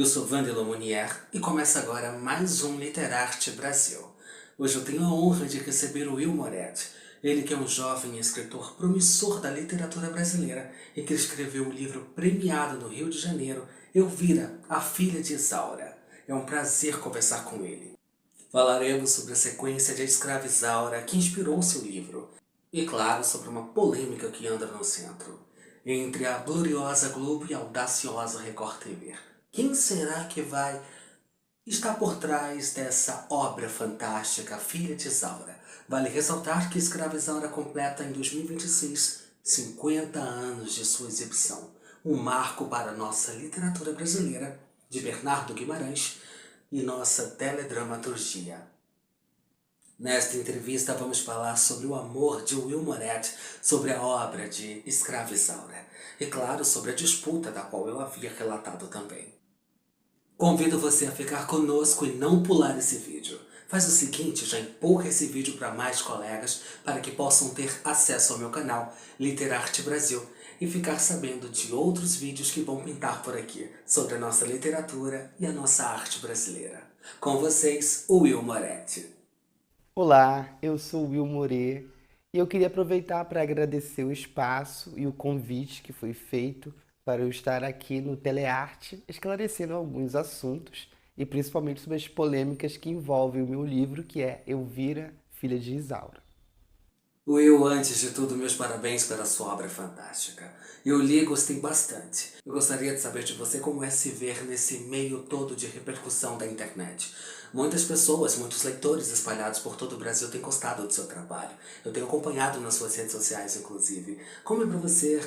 Eu sou Wandelo Munier e começa agora mais um Literarte Brasil. Hoje eu tenho a honra de receber o Will Moretti, ele que é um jovem escritor promissor da literatura brasileira e que escreveu o livro premiado no Rio de Janeiro, Elvira, a filha de Isaura. É um prazer conversar com ele. Falaremos sobre a sequência de A Escrava Isaura que inspirou seu livro, e claro, sobre uma polêmica que anda no centro, entre a gloriosa Globo e a audaciosa Record TV. Quem será que vai estar por trás dessa obra fantástica, Filha de Isaura? Vale ressaltar que Escrava Isaura completa em 2026 50 anos de sua exibição, um marco para a nossa literatura brasileira, de Bernardo Guimarães, e nossa teledramaturgia. Nesta entrevista vamos falar sobre o amor de Will Moretti, sobre a obra de Escrava Isaura, e claro, sobre a disputa da qual eu havia relatado também. Convido você a ficar conosco e não pular esse vídeo. Faz o seguinte, já empurra esse vídeo para mais colegas para que possam ter acesso ao meu canal Literarte Brasil e ficar sabendo de outros vídeos que vão pintar por aqui sobre a nossa literatura e a nossa arte brasileira. Com vocês, o Will Moretti. Olá, eu sou o Will Moreira e eu queria aproveitar para agradecer o espaço e o convite que foi feito para eu estar aqui no Telearte esclarecendo alguns assuntos e principalmente sobre as polêmicas que envolvem o meu livro, que é Elvira, filha de Isaura. Will, antes de tudo, meus parabéns pela sua obra fantástica. Eu li e gostei bastante. Eu gostaria de saber de você como é se ver nesse meio todo de repercussão da internet. Muitas pessoas, muitos leitores espalhados por todo o Brasil têm gostado do seu trabalho. Eu tenho acompanhado nas suas redes sociais, inclusive. Como é para você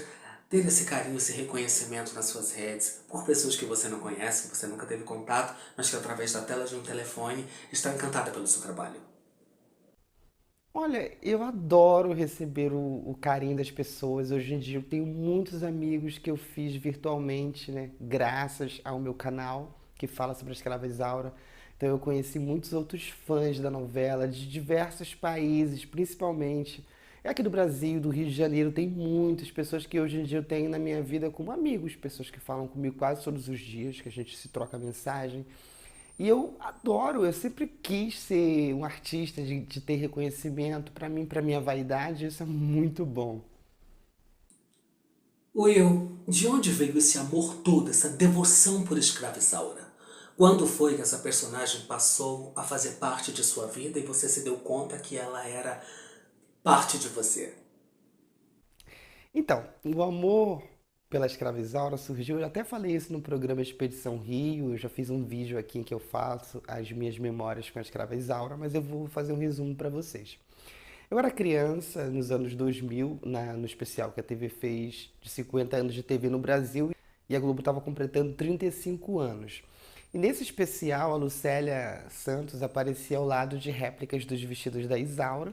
ter esse carinho, esse reconhecimento nas suas redes, por pessoas que você não conhece, que você nunca teve contato, mas que através da tela de um telefone está encantada pelo seu trabalho? Olha, eu adoro receber o carinho das pessoas. Hoje em dia eu tenho muitos amigos que eu fiz virtualmente, né? Graças ao meu canal que fala sobre a Escrava Isaura. Então eu conheci muitos outros fãs da novela de diversos países, principalmente aqui do Brasil, do Rio de Janeiro. Tem muitas pessoas que hoje em dia eu tenho na minha vida como amigos, pessoas que falam comigo quase todos os dias, que a gente se troca mensagem. E eu adoro, eu sempre quis ser um artista, de ter reconhecimento. Para mim, para minha vaidade, isso é muito bom. Will, de onde veio esse amor todo, essa devoção por Escrava Isaura? Quando foi que essa personagem passou a fazer parte de sua vida e você se deu conta que ela era parte de você? Então, o amor pela escravizaura surgiu, eu até falei isso no programa Expedição Rio, eu já fiz um vídeo aqui em que eu faço as minhas memórias com a escrava Isaura, mas eu vou fazer um resumo para vocês. Eu era criança nos anos 2000, no especial que a TV fez de 50 anos de TV no Brasil, e a Globo estava completando 35 anos. E nesse especial, a Lucélia Santos aparecia ao lado de réplicas dos vestidos da Isaura.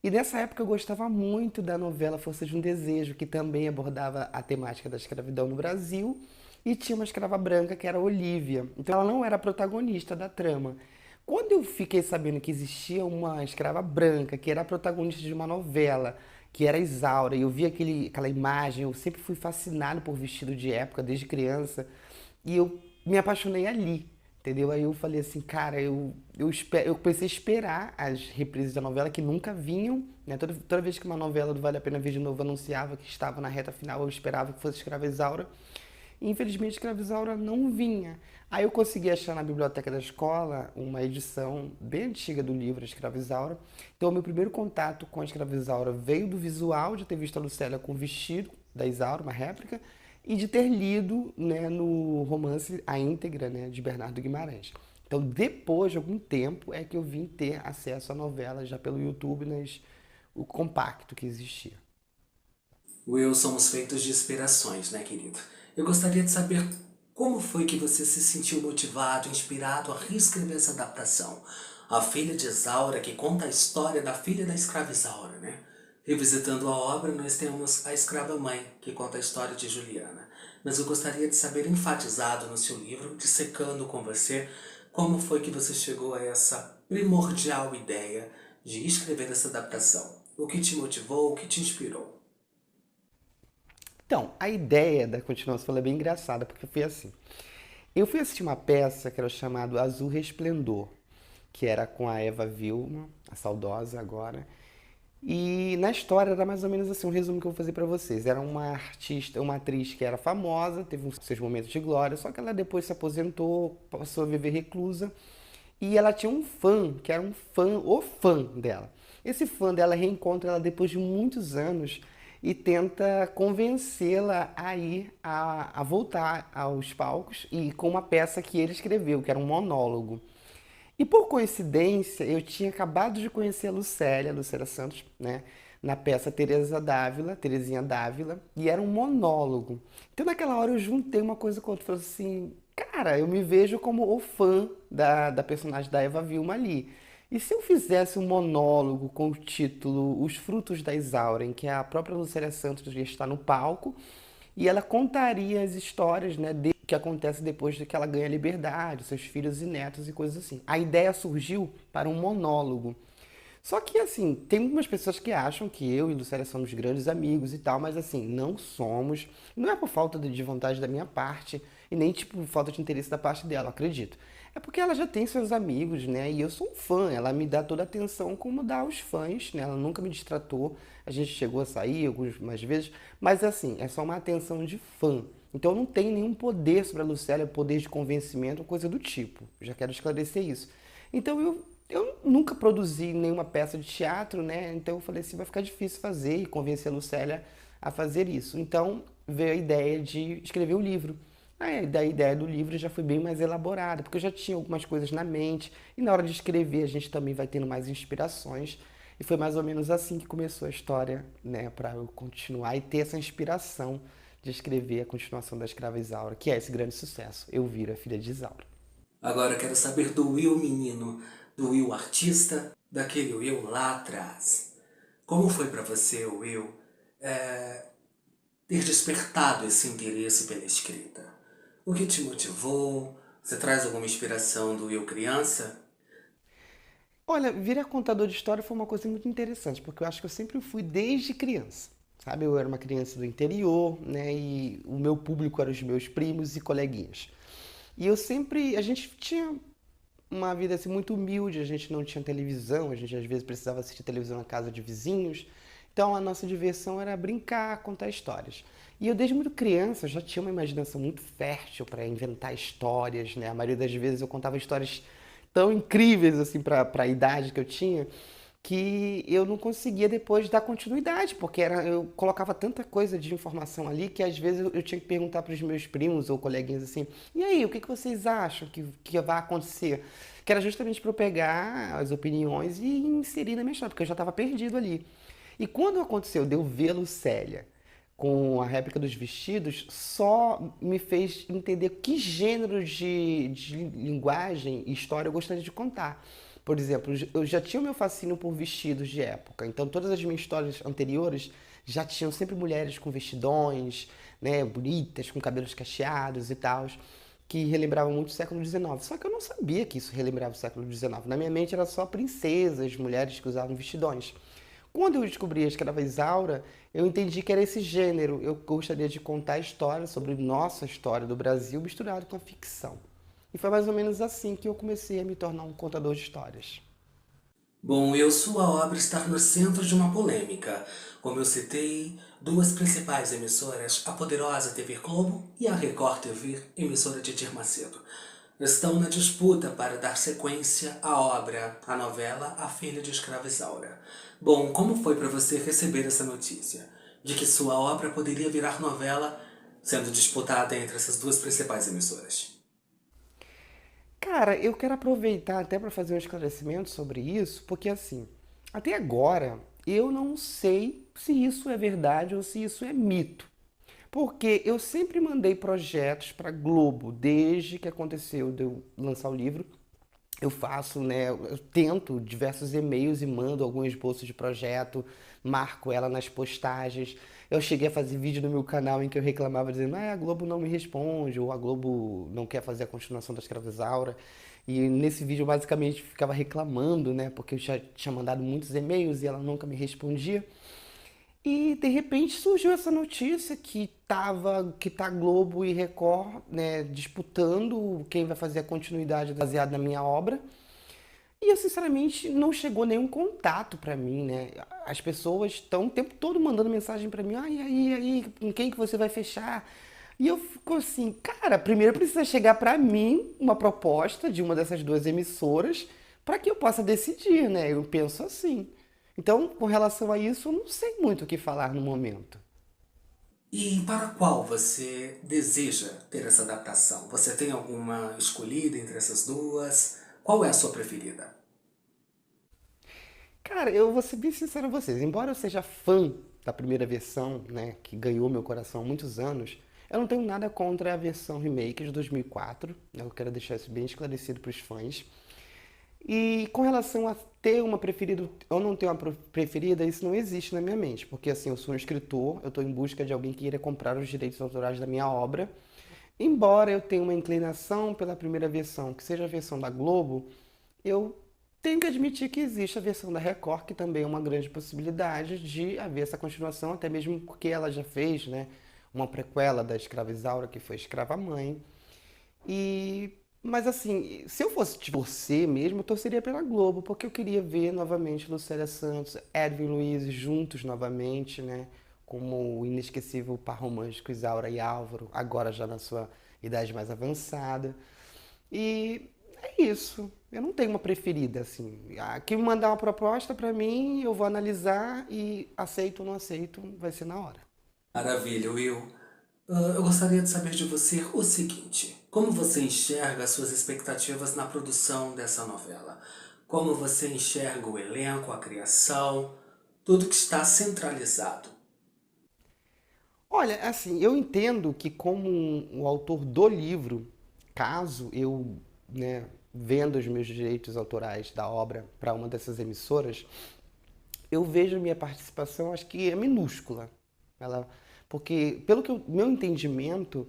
E nessa época eu gostava muito da novela Força de um Desejo, que também abordava a temática da escravidão no Brasil, e tinha uma escrava branca que era a Olívia. Então ela não era a protagonista da trama. Quando eu fiquei sabendo que existia uma escrava branca, que era a protagonista de uma novela, que era a Isaura, e eu vi aquela imagem, eu sempre fui fascinado por vestido de época, desde criança, e eu me apaixonei ali, entendeu? Aí eu falei assim, cara, eu comecei a esperar as reprises da novela que nunca vinham, né? Toda vez que uma novela do Vale a Pena Ver de Novo anunciava que estava na reta final, eu esperava que fosse Escrava Isaura. E infelizmente Escrava Isaura não vinha. Aí eu consegui achar na biblioteca da escola uma edição bem antiga do livro Escrava Isaura. Então o meu primeiro contato com a Escrava Isaura veio do visual, de ter visto a Lucélia com o vestido da Isaura, uma réplica, e de ter lido, né, no romance A Íntegra, né, de Bernardo Guimarães. Então, depois de algum tempo, é que eu vim ter acesso à novela já pelo YouTube, o compacto que existia. Will, somos feitos de inspirações, né, querido? Eu gostaria de saber como foi que você se sentiu motivado, inspirado a reescrever essa adaptação. A Filha de Isaura, que conta a história da filha da escrava Isaura, né? Revisitando a obra, nós temos a Escrava Mãe, que conta a história de Juliana. Mas eu gostaria de saber, enfatizado no seu livro, dissecando com você, como foi que você chegou a essa primordial ideia de escrever essa adaptação. O que te motivou, o que te inspirou? Então, a ideia da continuação é bem engraçada, porque foi assim. Eu fui assistir uma peça que era chamado Azul Resplendor, que era com a Eva Vilma, a saudosa agora. E na história era mais ou menos assim, um resumo que eu vou fazer pra vocês. Era uma artista, uma atriz que era famosa, teve uns seus momentos de glória, só que ela depois se aposentou, passou a viver reclusa. E ela tinha um fã, que era um fã, o fã dela. Esse fã dela reencontra ela depois de muitos anos e tenta convencê-la a ir a voltar aos palcos e com uma peça que ele escreveu, que era um monólogo. E por coincidência, eu tinha acabado de conhecer a Lucélia Santos, né? Na peça Teresa Dávila, Terezinha Dávila, e era um monólogo. Então naquela hora eu juntei uma coisa com outra, falei assim, cara, eu me vejo como o fã da personagem da Eva Vilma ali. E se eu fizesse um monólogo com o título Os Frutos da Isaura, em que a própria Lucélia Santos ia estar no palco, e ela contaria as histórias, né, que acontece depois de que ela ganha liberdade, seus filhos e netos e coisas assim. A ideia surgiu para um monólogo. Só que, assim, tem algumas pessoas que acham que eu e Lucélia somos grandes amigos e tal, mas, assim, não somos. Não é por falta de vontade da minha parte e nem, tipo, falta de interesse da parte dela, acredito. É porque ela já tem seus amigos, né? E eu sou um fã, ela me dá toda a atenção como dá aos fãs, né? Ela nunca me distratou, a gente chegou a sair algumas vezes, mas, assim, é só uma atenção de fã. Então eu não tenho nenhum poder sobre a Lucélia, poder de convencimento, coisa do tipo. Já quero esclarecer isso. Então eu nunca produzi nenhuma peça de teatro, né? Então eu falei assim, vai ficar difícil fazer e convencer a Lucélia a fazer isso. Então veio a ideia de escrever o livro. Aí da ideia do livro já foi bem mais elaborada, porque eu já tinha algumas coisas na mente e na hora de escrever a gente também vai tendo mais inspirações. E foi mais ou menos assim que começou a história, né, para eu continuar e ter essa inspiração de escrever a continuação da Escrava Isaura, que é esse grande sucesso, Elvira, filha de Isaura. Agora eu quero saber do Will menino, do Will artista, daquele Will lá atrás. Como foi pra você, Will, ter despertado esse interesse pela escrita? O que te motivou? Você traz alguma inspiração do Will criança? Olha, virar contador de história foi uma coisa muito interessante, porque eu acho que eu sempre fui desde criança. Sabe, eu era uma criança do interior, né, e o meu público eram os meus primos e coleguinhas. E eu sempre, a gente tinha uma vida assim muito humilde, a gente não tinha televisão, a gente às vezes precisava assistir televisão na casa de vizinhos. Então a nossa diversão era brincar, contar histórias. E eu desde muito criança já tinha uma imaginação muito fértil para inventar histórias, né? A maioria das vezes eu contava histórias tão incríveis assim para a idade que eu tinha, que eu não conseguia depois dar continuidade, porque eu colocava tanta coisa de informação ali que às vezes eu tinha que perguntar para os meus primos ou coleguinhas assim: e aí, o que que vocês acham que vai acontecer? Que era justamente para eu pegar as opiniões e inserir na minha história, porque eu já estava perdido ali. E quando aconteceu de eu ver a Lucélia com a réplica dos vestidos, só me fez entender que gênero de linguagem e história eu gostaria de contar. Por exemplo, eu já tinha o meu fascínio por vestidos de época, então todas as minhas histórias anteriores já tinham sempre mulheres com vestidões, né, bonitas, com cabelos cacheados e tal, que relembravam muito o século XIX. Só que eu não sabia que isso relembrava o século XIX. Na minha mente era só princesas, mulheres que usavam vestidões. Quando eu descobri a Escrava Isaura, eu entendi que era esse gênero. Eu gostaria de contar histórias sobre nossa história do Brasil misturado com a ficção. E foi mais ou menos assim que eu comecei a me tornar um contador de histórias. Bom, sua obra está no centro de uma polêmica. Como eu citei, duas principais emissoras, a poderosa TV Globo e a Record TV, emissora de Edir Macedo, estão na disputa para dar sequência à obra, à novela A Filha de Escrava Isaura. Bom, como foi para você receber essa notícia? De que sua obra poderia virar novela, sendo disputada entre essas duas principais emissoras? Cara, eu quero aproveitar até para fazer um esclarecimento sobre isso, porque assim, até agora eu não sei se isso é verdade ou se isso é mito. Porque eu sempre mandei projetos para Globo, desde que aconteceu de eu lançar o livro. Eu faço, né? Eu tento diversos e-mails e mando alguns esboços de projeto, marco ela nas postagens. Eu cheguei a fazer vídeo no meu canal em que eu reclamava dizendo, ah, a Globo não me responde, ou a Globo não quer fazer a continuação da Escravizaura. E nesse vídeo eu basicamente ficava reclamando, né? Porque eu já tinha mandado muitos e-mails e ela nunca me respondia. E de repente surgiu essa notícia que tá Globo e Record, né, disputando quem vai fazer a continuidade baseada na minha obra. E eu, sinceramente, não chegou nenhum contato pra mim, né? As pessoas estão o tempo todo mandando mensagem pra mim, aí, com quem que você vai fechar? E eu fico assim, cara, primeiro precisa chegar pra mim uma proposta de uma dessas duas emissoras pra que eu possa decidir, né? Eu penso assim. Então, com relação a isso, eu não sei muito o que falar no momento. E para qual você deseja ter essa adaptação? Você tem alguma escolhida entre essas duas? Qual é a sua preferida? Cara, eu vou ser bem sincero a vocês. Embora eu seja fã da primeira versão, né, que ganhou meu coração há muitos anos, eu não tenho nada contra a versão remake de 2004, né, eu quero deixar isso bem esclarecido para os fãs. E com relação a ter uma preferida ou não ter uma preferida, isso não existe na minha mente, porque assim, eu sou um escritor, eu estou em busca de alguém que queira comprar os direitos autorais da minha obra. Embora eu tenha uma inclinação pela primeira versão, que seja a versão da Globo, eu tenho que admitir que existe a versão da Record, que também é uma grande possibilidade de haver essa continuação, até mesmo porque ela já fez, né, uma prequela da Escrava Isaura, que foi Escrava Mãe. Mas assim, se eu fosse torcer mesmo, eu torceria pela Globo, porque eu queria ver novamente Lucélia Santos, Edwin Luiz juntos novamente, né? Como o inesquecível par romântico Isaura e Álvaro, agora já na sua idade mais avançada. E é isso. Eu não tenho uma preferida, assim. Quem me mandar uma proposta pra mim, eu vou analisar e aceito ou não aceito, vai ser na hora. Maravilha, Will. Eu gostaria de saber de você o seguinte: como você enxerga as suas expectativas na produção dessa novela? Como você enxerga o elenco, a criação, tudo que está centralizado? Olha, assim, eu entendo que como o autor do livro, caso eu, né, venda os meus direitos autorais da obra para uma dessas emissoras, eu vejo minha participação, acho que é minúscula. Ela, porque, pelo que meu entendimento,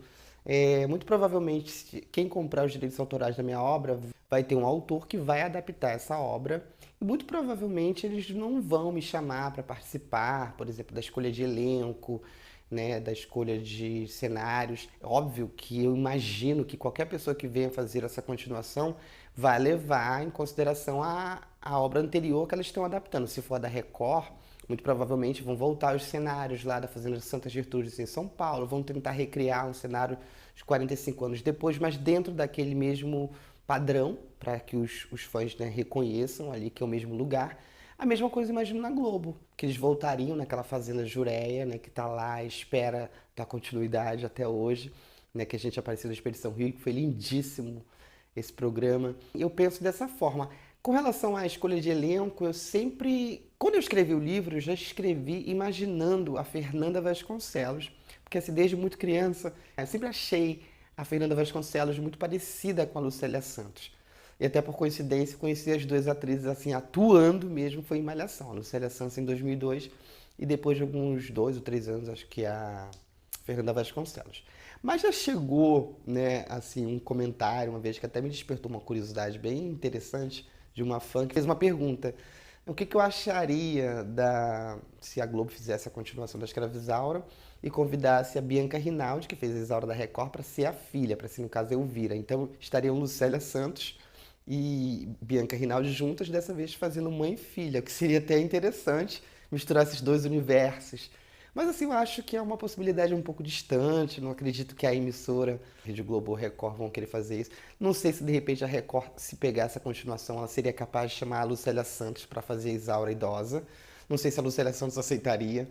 muito provavelmente quem comprar os direitos autorais da minha obra vai ter um autor que vai adaptar essa obra. E muito provavelmente eles não vão me chamar para participar, por exemplo, da escolha de elenco, né, da escolha de cenários. É óbvio que eu imagino que qualquer pessoa que venha fazer essa continuação vai levar em consideração a obra anterior que elas estão adaptando. Se for a da Record, muito provavelmente vão voltar os cenários lá da Fazenda de Santa Gertrudes em São Paulo, vão tentar recriar um cenário de 45 anos depois, mas dentro daquele mesmo padrão, para que os fãs, né, reconheçam ali que é o mesmo lugar. A mesma coisa imagino na Globo, que eles voltariam naquela Fazenda Jureia, né, que está lá, espera da continuidade até hoje, né, que a gente apareceu na Expedição Rio, que foi lindíssimo esse programa. Eu penso dessa forma. Com relação à escolha de elenco, eu sempre, quando eu escrevi o livro, eu já escrevi imaginando a Fernanda Vasconcelos, porque assim, desde muito criança, eu sempre achei a Fernanda Vasconcelos muito parecida com a Lucélia Santos. E até por coincidência, conheci as duas atrizes assim atuando mesmo, foi em Malhação. A Lucélia Santos em 2002 e depois de alguns 2 ou 3 anos, acho que a Fernanda Vasconcelos. Mas já chegou, né, assim, um comentário uma vez que até me despertou uma curiosidade bem interessante de uma fã que fez uma pergunta. O que eu acharia se a Globo fizesse a continuação da Escravizaura e convidasse a Bianca Rinaldi, que fez a Isaura da Record, para ser a filha, para ser, no caso, Elvira. Então estariam Lucélia Santos e Bianca Rinaldi juntas, dessa vez fazendo mãe e filha, que seria até interessante misturar esses dois universos. Mas assim, eu acho que é uma possibilidade um pouco distante, não acredito que a emissora Rede Globo ou Record vão querer fazer isso. Não sei se de repente a Record, se pegar essa continuação, ela seria capaz de chamar a Lucélia Santos para fazer a Isaura idosa. Não sei se a Lucélia Santos aceitaria.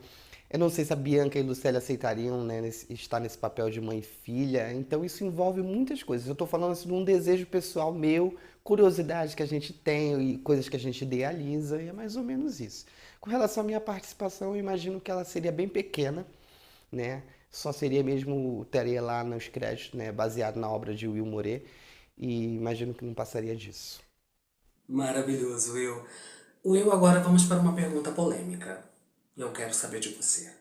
Eu não sei se a Bianca e a Lucélia aceitariam, né, estar nesse papel de mãe e filha. Então isso envolve muitas coisas. Eu estou falando assim, de um desejo pessoal meu, curiosidade que a gente tem e coisas que a gente idealiza, e é mais ou menos isso. Com relação à minha participação, eu imagino que ela seria bem pequena, né? Só seria mesmo, teria lá nos créditos, né, baseado na obra de Will Moret, e imagino que não passaria disso. Maravilhoso, Will. Will, agora vamos para uma pergunta polêmica. Eu quero saber de você.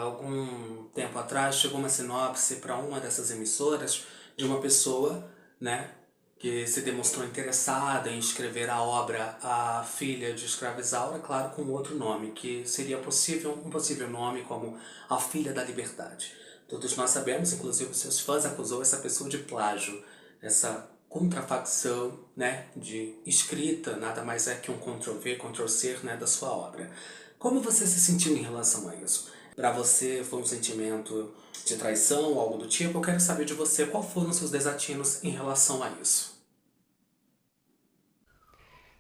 Algum tempo atrás chegou uma sinopse para uma dessas emissoras de uma pessoa, né, que se demonstrou interessada em escrever a obra A Filha de Escrava Isaura, claro, com outro nome, que seria um possível nome como A Filha da Liberdade. Todos nós sabemos, inclusive seus fãs acusou essa pessoa de plágio, essa contrafacção, né, de escrita, nada mais é que um Ctrl-V, Ctrl-C, né, da sua obra. Como você se sentiu em relação a isso? Para você foi um sentimento de traição ou algo do tipo? Eu quero saber de você qual foram os seus desatinos em relação a isso.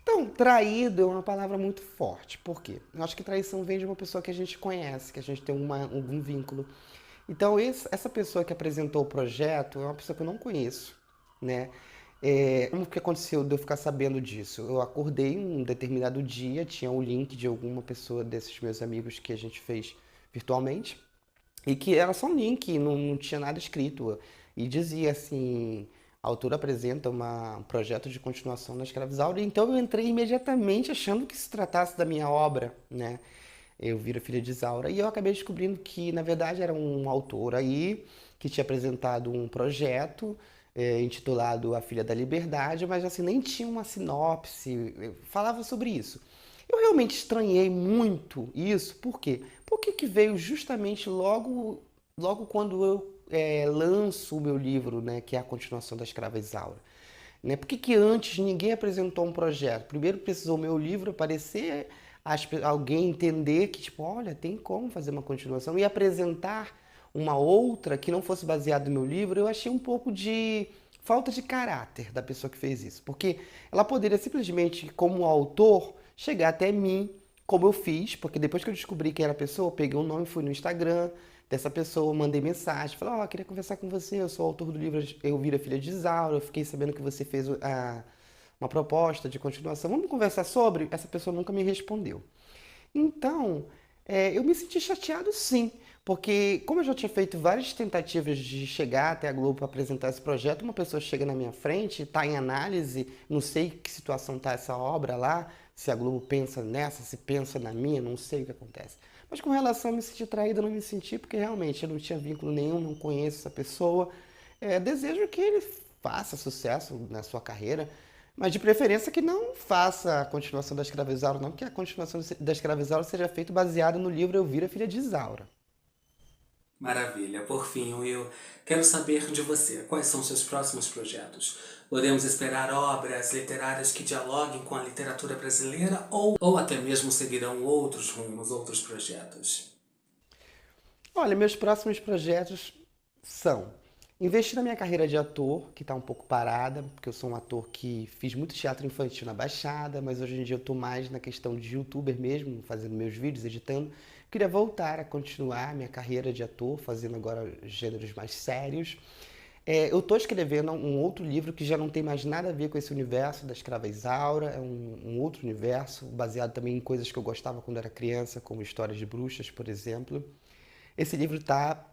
Então, traído é uma palavra muito forte. Por quê? Eu acho que traição vem de uma pessoa que a gente conhece, que a gente tem algum vínculo. Então, essa pessoa que apresentou o projeto é uma pessoa que eu não conheço, né? Como que aconteceu de eu ficar sabendo disso? Eu acordei um determinado dia, tinha o link de alguma pessoa desses meus amigos que a gente fez virtualmente, e que era só um link, não tinha nada escrito. E dizia assim, a autora apresenta um projeto de continuação da Escravizaura. Então eu entrei imediatamente achando que se tratasse da minha obra, né? Eu viro Filha de Isaura. E eu acabei descobrindo que, na verdade, era um autor aí que tinha apresentado um projeto intitulado A Filha da Liberdade, mas assim, nem tinha uma sinopse, falava sobre isso. Eu realmente estranhei muito isso, por quê? Porque que veio justamente logo quando eu lanço o meu livro, né, que é a continuação da Escrava Isaura. Né? Por que que antes ninguém apresentou um projeto? Primeiro precisou o meu livro aparecer, alguém entender que, tipo, olha, tem como fazer uma continuação e apresentar uma outra que não fosse baseada no meu livro. Eu achei um pouco de falta de caráter da pessoa que fez isso, porque ela poderia simplesmente, como autor, chegar até mim, como eu fiz, porque depois que eu descobri quem era a pessoa, eu peguei o nome, fui no Instagram dessa pessoa, mandei mensagem, falei, ó, queria conversar com você, eu sou o autor do livro Eu Viro a Filha de Isaura, eu fiquei sabendo que você fez uma proposta de continuação, vamos conversar sobre? Essa pessoa nunca me respondeu. Então, eu me senti chateado sim, porque como eu já tinha feito várias tentativas de chegar até a Globo para apresentar esse projeto, uma pessoa chega na minha frente, está em análise, não sei que situação está essa obra lá, se a Globo pensa nessa, se pensa na minha, não sei o que acontece. Mas com relação a me sentir traído, eu não me senti, porque realmente eu não tinha vínculo nenhum, não conheço essa pessoa. Desejo que ele faça sucesso na sua carreira, mas de preferência que não faça a continuação da Escravizaura, não, que a continuação da Escravizaura seja feita baseada no livro Eu Viro a Filha de Isaura. Maravilha. Por fim, Will, quero saber de você. Quais são seus próximos projetos? Podemos esperar obras literárias que dialoguem com a literatura brasileira ou até mesmo seguirão outros rumos, outros projetos? Olha, meus próximos projetos são investir na minha carreira de ator, que está um pouco parada, porque eu sou um ator que fiz muito teatro infantil na Baixada, mas hoje em dia eu estou mais na questão de youtuber mesmo, fazendo meus vídeos, editando. Queria voltar a continuar minha carreira de ator, fazendo agora gêneros mais sérios. Eu estou escrevendo um outro livro que já não tem mais nada a ver com esse universo da Escrava Isaura, é um outro universo, baseado também em coisas que eu gostava quando era criança, como histórias de bruxas, por exemplo. Esse livro está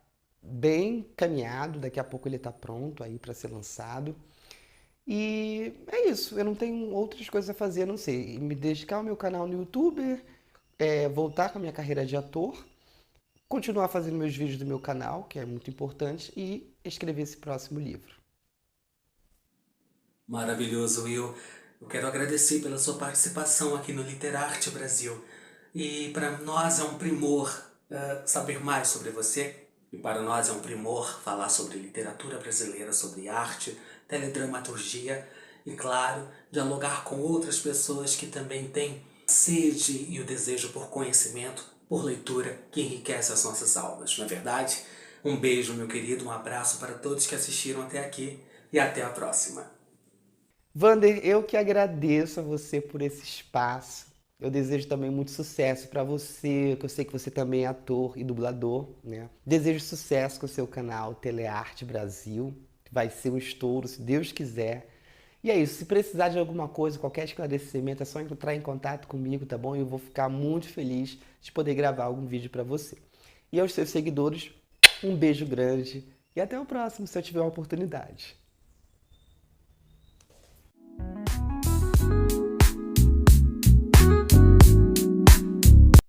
bem caminhado, daqui a pouco ele está pronto aí para ser lançado. E é isso, eu não tenho outras coisas a fazer, a não sei, me dedicar ao meu canal no YouTube, voltar com a minha carreira de ator, continuar fazendo meus vídeos do meu canal, que é muito importante, e escrever esse próximo livro. Maravilhoso, Will. Eu quero agradecer pela sua participação aqui no Literarte Brasil. E para nós é um primor saber mais sobre você. E para nós é um primor falar sobre literatura brasileira, sobre arte, teledramaturgia e, claro, dialogar com outras pessoas que também têm sede e o desejo por conhecimento, por leitura, que enriquece as nossas almas, não é verdade? Um beijo, meu querido, um abraço para todos que assistiram até aqui e até a próxima. Vander, eu que agradeço a você por esse espaço. Eu desejo também muito sucesso para você, que eu sei que você também é ator e dublador, né? Desejo sucesso com o seu canal Telearte Brasil, que vai ser um estouro, se Deus quiser. E é isso, se precisar de alguma coisa, qualquer esclarecimento, é só entrar em contato comigo, tá bom? Eu vou ficar muito feliz de poder gravar algum vídeo para você. E aos seus seguidores, um beijo grande e até o próximo, se eu tiver uma oportunidade.